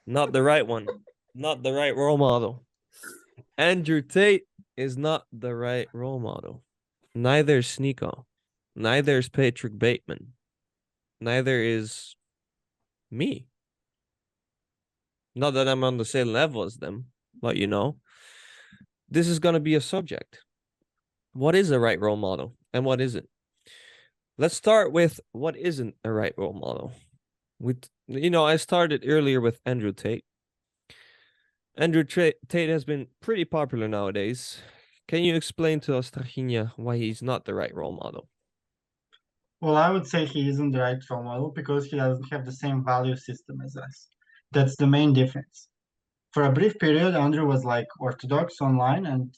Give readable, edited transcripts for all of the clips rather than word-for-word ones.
Not the right one. Not the right role model. Andrew Tate is not the right role model. Neither is Sneeko. Neither is Patrick Bateman. Neither is me. Not that I'm on the same level as them, but this is going to be a subject. What is a right role model and what isn't? Let's start with what isn't a right role model. I started earlier with Andrew Tate. Andrew Tate has been pretty popular nowadays. Can you explain to us, Trajinia, why he's not the right role model? Well, I would say he isn't the right role model because he doesn't have the same value system as us. That's the main difference. For a brief period, Andrew was like Orthodox online, and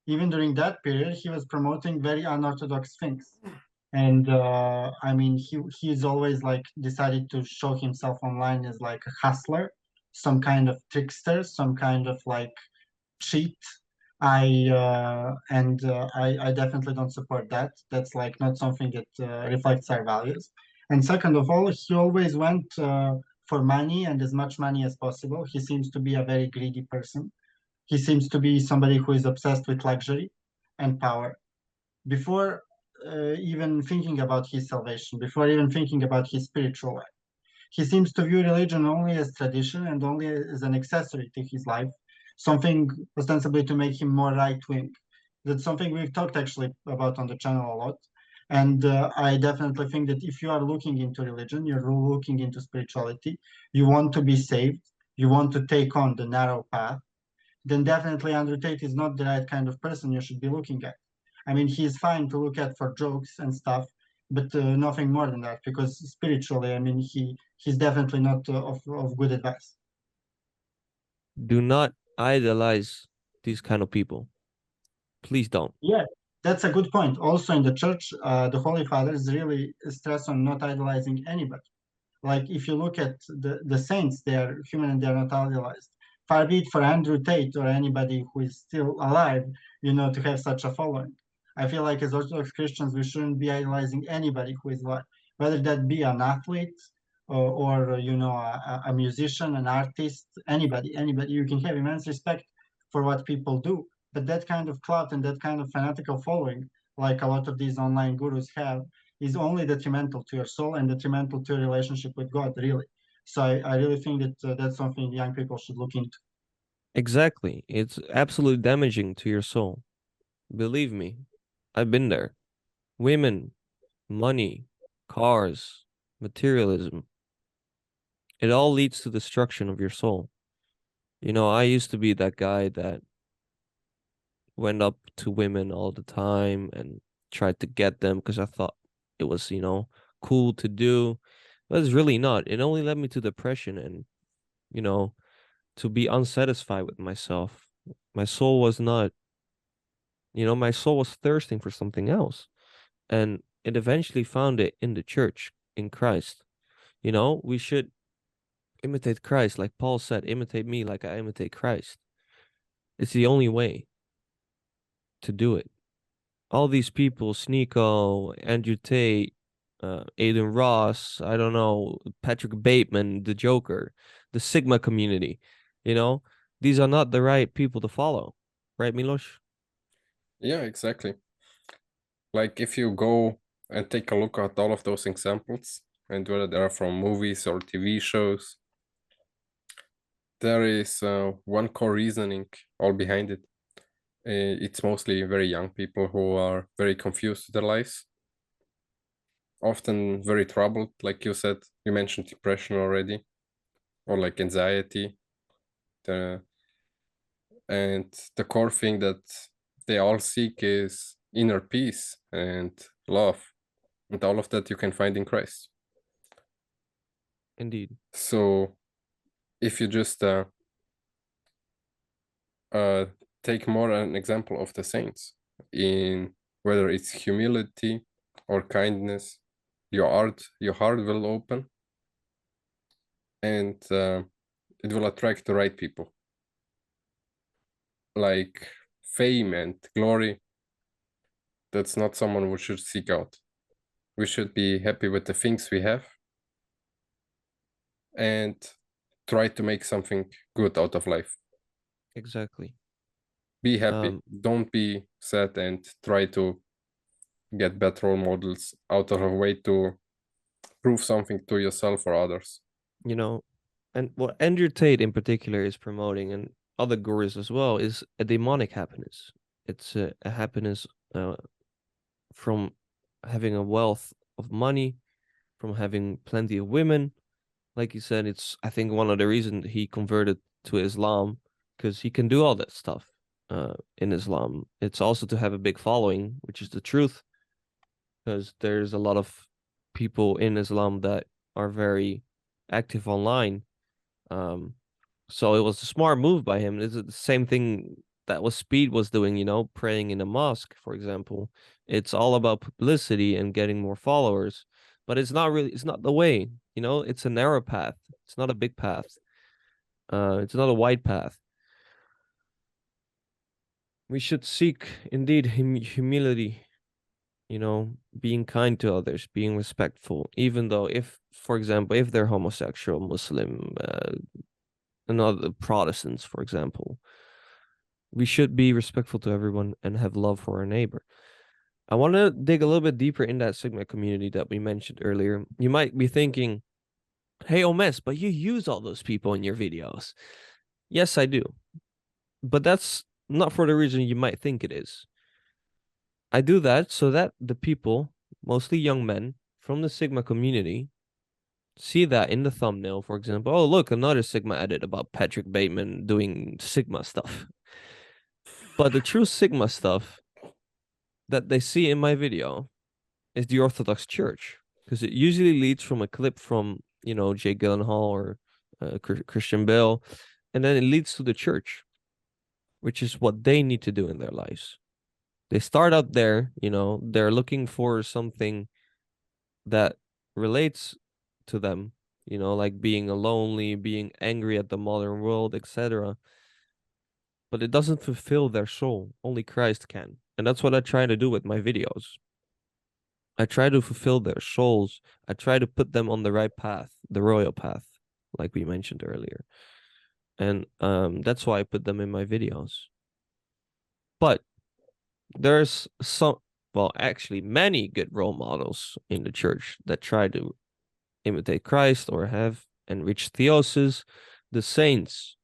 even during that period, he was promoting very unorthodox things. And I mean, he's always like decided to show himself online as like a hustler, some kind of trickster, some kind of like cheat. I definitely don't support that. That's like not something that reflects our values. And second of all, he always went for money and as much money as possible. He seems to be a very greedy person. He seems to be somebody who is obsessed with luxury and power. Before even thinking about his salvation, before even thinking about his spiritual life, he seems to view religion only as tradition and only as an accessory to his life, something ostensibly to make him more right wing. That's something we've talked actually about on the channel a lot. And I definitely think that if you are looking into religion, you're looking into spirituality, you want to be saved, you want to take on the narrow path, then definitely Andrew Tate is not the right kind of person you should be looking at. I mean, he's fine to look at for jokes and stuff, but nothing more than that. Because spiritually, I mean, he's definitely not of good advice. Do not idolize these kind of people. Please don't. Yeah, that's a good point. Also, in the church, the Holy Fathers really stress on not idolizing anybody. Like if you look at the saints, they are human and they are not idolized. Far be it for Andrew Tate or anybody who is still alive, to have such a following. I feel like as Orthodox Christians, we shouldn't be idolizing anybody who is alive, whether that be an athlete or a musician, an artist, anybody. You can have immense respect for what people do, but that kind of clout and that kind of fanatical following, like a lot of these online gurus have, is only detrimental to your soul and detrimental to your relationship with God, really. So I really think that that's something young people should look into. Exactly. It's absolutely damaging to your soul. Believe me, I've been there. Women, money, cars, materialism. It all leads to destruction of your soul. I used to be that guy that went up to women all the time and tried to get them because I thought it was, cool to do. But it's really not. It only led me to depression and, you know, to be unsatisfied with myself. My soul was not, my soul was thirsting for something else. And it eventually found it in the church, in Christ. We should imitate Christ. Like Paul said, imitate me like I imitate Christ. It's the only way to do it. All these people, Sneeko, Andrew Tate, Aiden Ross, I don't know, Patrick Bateman, the Joker, the Sigma community, you know, these are not the right people to follow, right, Milos? Yeah, exactly. Like if you go and take a look at all of those examples, and whether they are from movies or TV shows, there is one core reasoning all behind it. It's mostly very young people who are very confused with their lives, often very troubled, like you said. You mentioned depression already, or like anxiety. The, and the core thing that they all seek is inner peace and love. And all of that you can find in Christ. Indeed. So if you just uh, take more an example of the saints in whether it's humility or kindness, your heart will open, and it will attract the right people. Like fame and glory, that's not someone we should seek out. We should be happy with the things we have, and try to make something good out of life. Exactly. Be happy. Don't be sad, and try to get better role models out of a way to prove something to yourself or others. You know, and what Andrew Tate in particular is promoting, and other gurus as well, is a demonic happiness. It's a happiness from having a wealth of money, from having plenty of women. Like you said, it's, I think, one of the reasons he converted to Islam, because he can do all that stuff in Islam. It's also to have a big following, which is the truth, because there's a lot of people in Islam that are very active online. So it was a smart move by him. It's the same thing that was Speed was doing, praying in a mosque, for example. It's all about publicity and getting more followers, but it's not the way, it's a narrow path. It's not a big path. It's not a wide path. We should seek indeed humility, being kind to others, being respectful, even though if, for example, if they're homosexual, Muslim, and other Protestants, for example, we should be respectful to everyone and have love for our neighbor. I want to dig a little bit deeper in that Sigma community that we mentioned earlier. You might be thinking, hey, Omes, but you use all those people in your videos. Yes, I do. But that's not for the reason you might think it is. I do that so that the people, mostly young men from the Sigma community, see that in the thumbnail, for example. Oh, look, another Sigma edit about Patrick Bateman doing Sigma stuff. But the true Sigma stuff that they see in my video is the Orthodox Church, because it usually leads from a clip from, Jay Gyllenhaal or Christian Bale, and then it leads to the church, which is what they need to do in their lives. They start out there, they're looking for something that relates to them, like being lonely, being angry at the modern world, etc. But it doesn't fulfill their soul. Only Christ can. And that's what I try to do with my videos. I try to fulfill their souls. I try to put them on the right path, the royal path, like we mentioned earlier. And that's why I put them in my videos. But there's actually many good role models in the church that try to imitate Christ or have enriched theosis, the saints.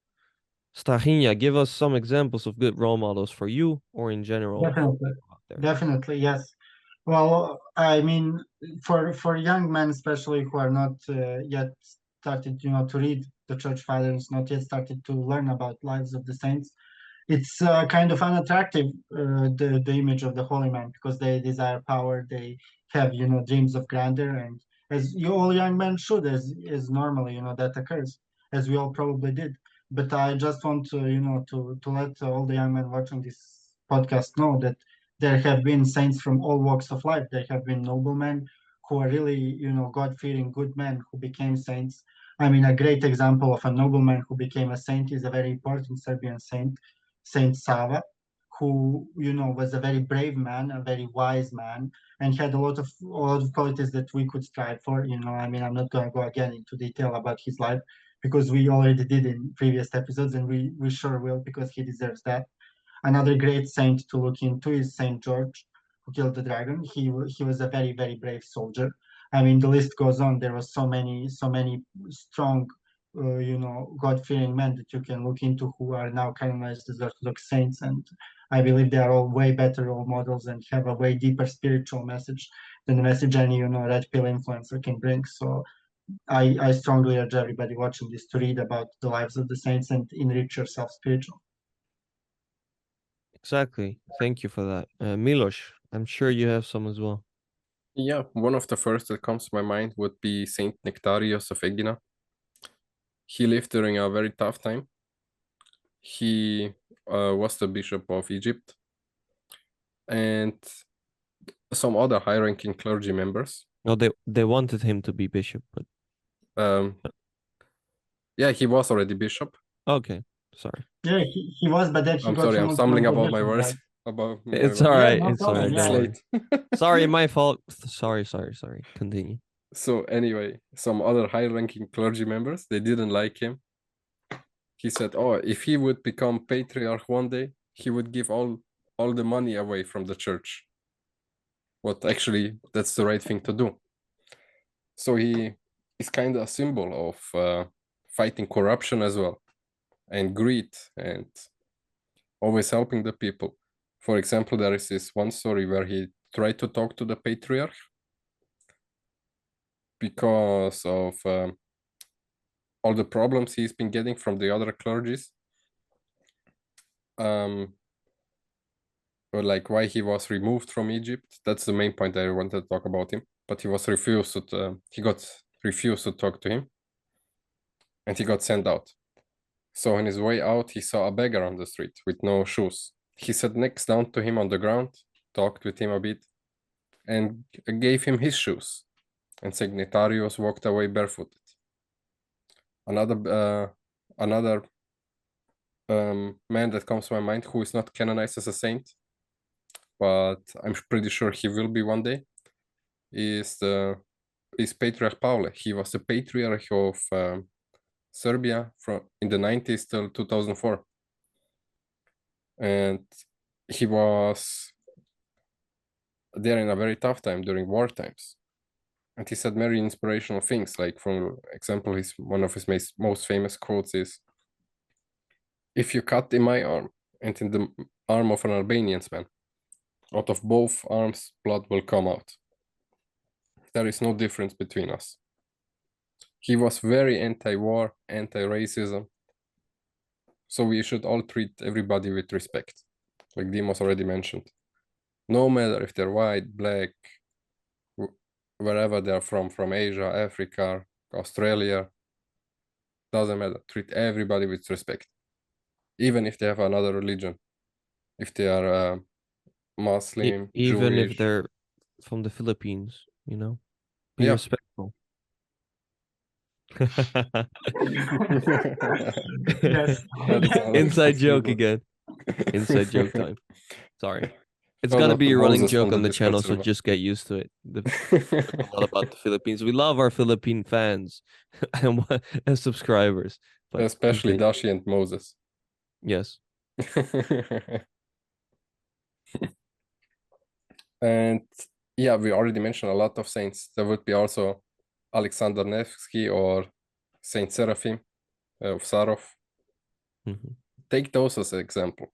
Stahinja, give us some examples of good role models for you or in general. Definitely, definitely, yes. Well, I mean, for young men especially who are not yet started, to read the church fathers, not yet started to learn about lives of the saints, it's kind of unattractive, the image of the holy man, because they desire power, they have dreams of grandeur, and as you all young men should, as normally that occurs, as we all probably did. But I just want to to let all the young men watching this podcast know that there have been saints from all walks of life. There have been noblemen who are really God-fearing good men who became saints. I mean, a great example of a nobleman who became a saint is a very important Serbian saint, Saint Sava, who was a very brave man, a very wise man, and had a lot of qualities that we could strive for. I mean, I'm not going to go again into detail about his life because we already did in previous episodes, and we sure will, because he deserves that. Another great saint to look into is Saint George, who killed the dragon. He was a very, very brave soldier. I mean, the list goes on. There was so many strong, God-fearing men that you can look into who are now canonized as Orthodox saints, and I believe they are all way better role models and have a way deeper spiritual message than the message any red pill influencer can bring. So I strongly urge everybody watching this to read about the lives of the saints and enrich yourself spiritually. Exactly. Thank you for that. Milos, I'm sure you have some as well. Yeah, one of the first that comes to my mind would be Saint Nectarius of Egina. He lived during a very tough time. He was the bishop of Egypt, and some other high-ranking clergy members. No, they wanted him to be bishop, but Um, yeah, he was already bishop. okay, sorry. Yeah, he was, but then he I'm got sorry, I'm promoted to stumbling about my bishop, words. right? About my It's words. all Yeah, right. no It's all right. problem. It's Don't Yeah. worry. late. Sorry, my fault. Sorry. Continue. So anyway, some other high-ranking clergy members, they didn't like him he said, oh, if he would become patriarch one day, he would give all the money away from the church. What actually, that's the right thing to do. So he is kind of a symbol of fighting corruption as well, and greed, and always helping the people. For example, there is this one story where he tried to talk to the patriarch because of all the problems he's been getting from the other clergies. Or like why he was removed from Egypt. That's the main point I wanted to talk about him. But he got refused to talk to him, and he got sent out. So on his way out, he saw a beggar on the street with no shoes. He sat next down to him on the ground, talked with him a bit, and gave him his shoes. And Signatarius walked away barefooted. Another man that comes to my mind who is not canonized as a saint, but I'm pretty sure he will be one day, is Patriarch Paul. He was the patriarch of Serbia from in the 90s till 2004, and he was there in a very tough time during war times. And he said very inspirational things. Like, for example, one of his most famous quotes is, "If you cut in my arm and in the arm of an Albanian man, out of both arms blood will come out. There is no difference between us." He was very anti-war, anti-racism. So we should all treat everybody with respect, like Dimos already mentioned. No matter if they're white, black, wherever they're from Asia, Africa, Australia, doesn't matter. Treat everybody with respect, even if they have another religion. If they are Muslim, Even if Jewish, they're from the Philippines, you know, be yeah. respectful. Yes. That's all Inside joke possible. again. Inside joke time. Sorry. It's Shout gonna out be to a running Moses joke from on the the Discord channel, so server. just get used to it. A lot about the Philippines. We love our Philippine fans and subscribers. But Especially continue. Dashi and Moses. Yes. And yeah, we already mentioned a lot of saints. There would be also Alexander Nevsky or Saint Seraphim of Sarov. Mhm. Take those as an example.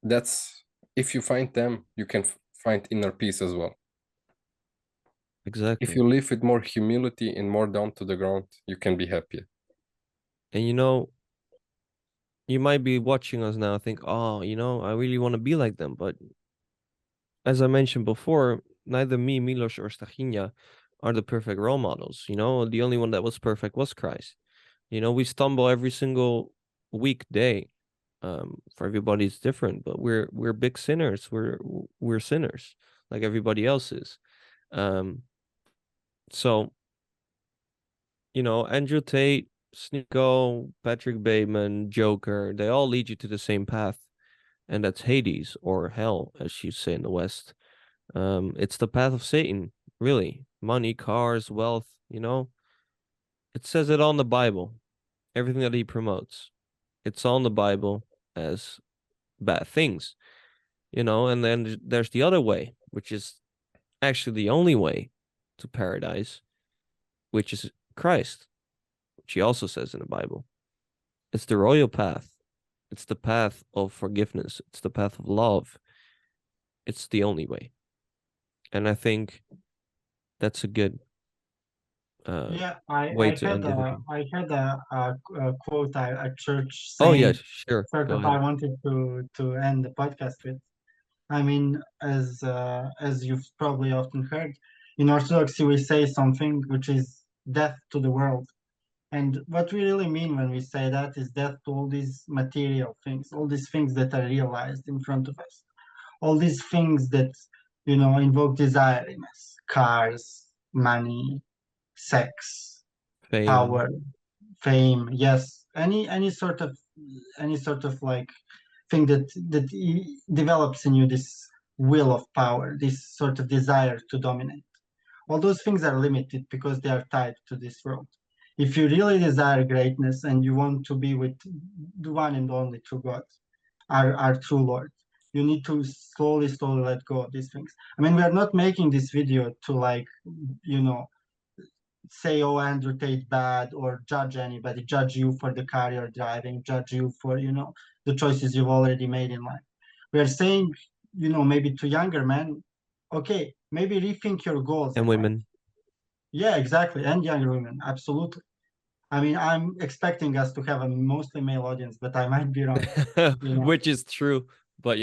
That's, if you find them, you can find inner peace as well. If Exactly. you live with more humility and more down to the ground, you can be happier. And you know, you might be watching us now, think, oh, I really want to be like them. But as I mentioned before, neither me, Milos, or Stachinia are the perfect role models. The only one that was perfect was Christ. We stumble every single weekday. For everybody it's different, but we're big sinners. We're sinners like everybody else is. So Andrew Tate, Sneeko, Patrick Bateman, Joker, they all lead you to the same path, and that's Hades, or hell, as you say in the West. It's the path of Satan, really. Money, cars, wealth, it says it all in the Bible. Everything that he promotes, it's all in the Bible as bad things, and then there's the other way, which is actually the only way to paradise, which is Christ, which he also says in the Bible. It's the royal path. It's the path of forgiveness. It's the path of love. It's the only way. And I think that's a good Yeah, I, way I to had end the a video. I had a quote at church Oh, yeah, saying sure. sort Go of I ahead. wanted to end the podcast with. I mean, as you've probably often heard, in Orthodoxy we say something which is death to the world. And what we really mean when we say that is death to all these material things, all these things that are realized in front of us, all these things that, invoke desire in us, cars, money, sex, Fame. power, fame, yes, any sort of like thing that develops in you this will of power, this sort of desire to dominate. All those things are limited because they are tied to this world. If you really desire greatness and you want to be with the one and only true God, our true Lord, you need to slowly let go of these things. I mean, we are not making this video to like, say, oh, Andrew Tate bad, or judge anybody, judge you for the car you're driving, judge you for, the choices you've already made in life. We are saying, maybe to younger men, okay, maybe rethink your goals. And women. Yeah, exactly. And younger women, absolutely. I mean, I'm expecting us to have a mostly male audience, but I might be wrong. Which is true. But,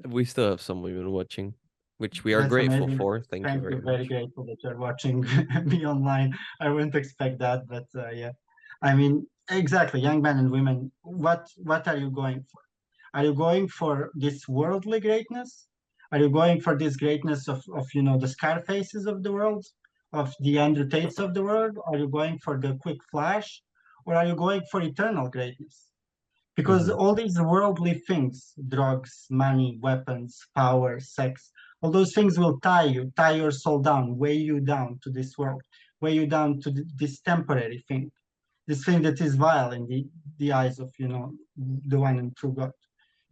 we still have some women watching, which we are That's grateful amazing. for. Thank you very Very much. grateful that you're watching me online. I wouldn't expect that, but yeah. I mean, exactly, young men and women, what are you going for? Are you going for this worldly greatness? Are you going for this greatness of the Scarfaces of the world, of the Andrew Tates of the world? Are you going for the quick flash, or are you going for eternal greatness? Because all these worldly things, drugs, money, weapons, power, sex, all those things will tie your soul down, weigh you down to this world, weigh you down to this temporary thing, this thing that is vile in the eyes of the one and true God.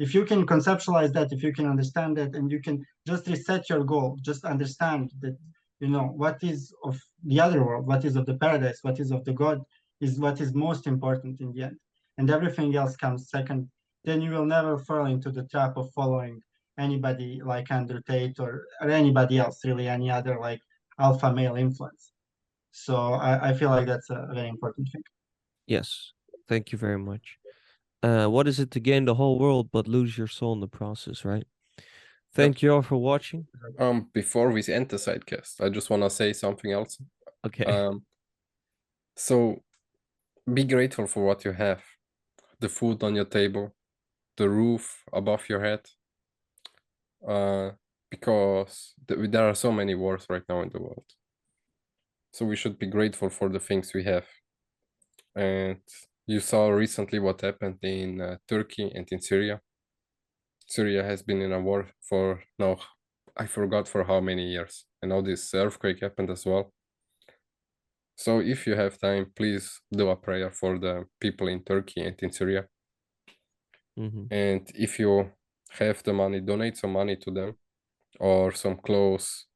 If you can conceptualize that, if you can understand that, and you can just reset your goal, just understand that what is of the other world, what is of the paradise, what is of the God, is what is most important in the end, and everything else comes second. Then you will never fall into the trap of following anybody like Andrew Tate, or anybody else, really, any other like alpha male influence. So I feel like that's a very important thing. Yes. Thank you very much. What is it to gain the whole world but lose your soul in the process, right? Thank you all for watching. Before we end the sidecast, I just want to say something else. Okay. So be grateful for what you have. The food on your table, the roof above your head. Because there are so many wars right now in the world. So we should be grateful for the things we have. And you saw recently what happened in Turkey and in Syria. Syria has been in a war for now, I forgot for how many years. And now this earthquake happened as well. So if you have time, please do a prayer for the people in Turkey and in Syria. And if you have the money, donate some money to them, or some clothes,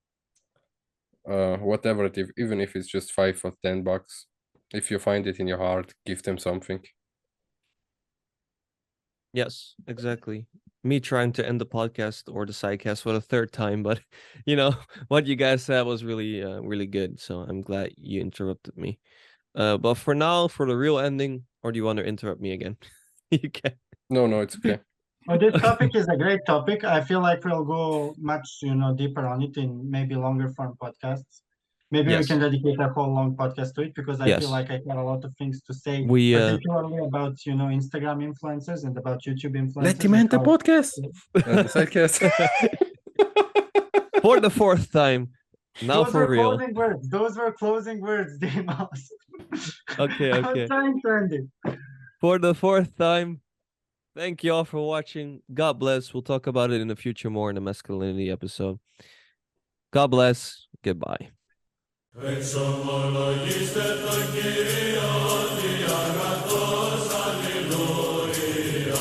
whatever it is, even if it's just $5 or $10. If you find it in your heart, give them something. Yes, exactly. Me trying to end the podcast or the sidecast for the third time, but what you guys said was really, really good. So I'm glad you interrupted me. But for now, for the real ending, or do you want to interrupt me again? You can. No, it's okay. Well, this topic is a great topic. I feel like we'll go much, deeper on it in maybe longer form podcasts. Maybe we can dedicate a whole long podcast to it, because I feel like I got a lot of things to say, particularly about, Instagram influencers and about YouTube influencers. Let him end the podcast. The sidecast. For the fourth time. Now Those for were real. closing words. Those were closing words, Demos. Okay. I was trying to end it. For the fourth time. Thank you all for watching. God bless. We'll talk about it in the future more in the masculinity episode. God bless. Goodbye.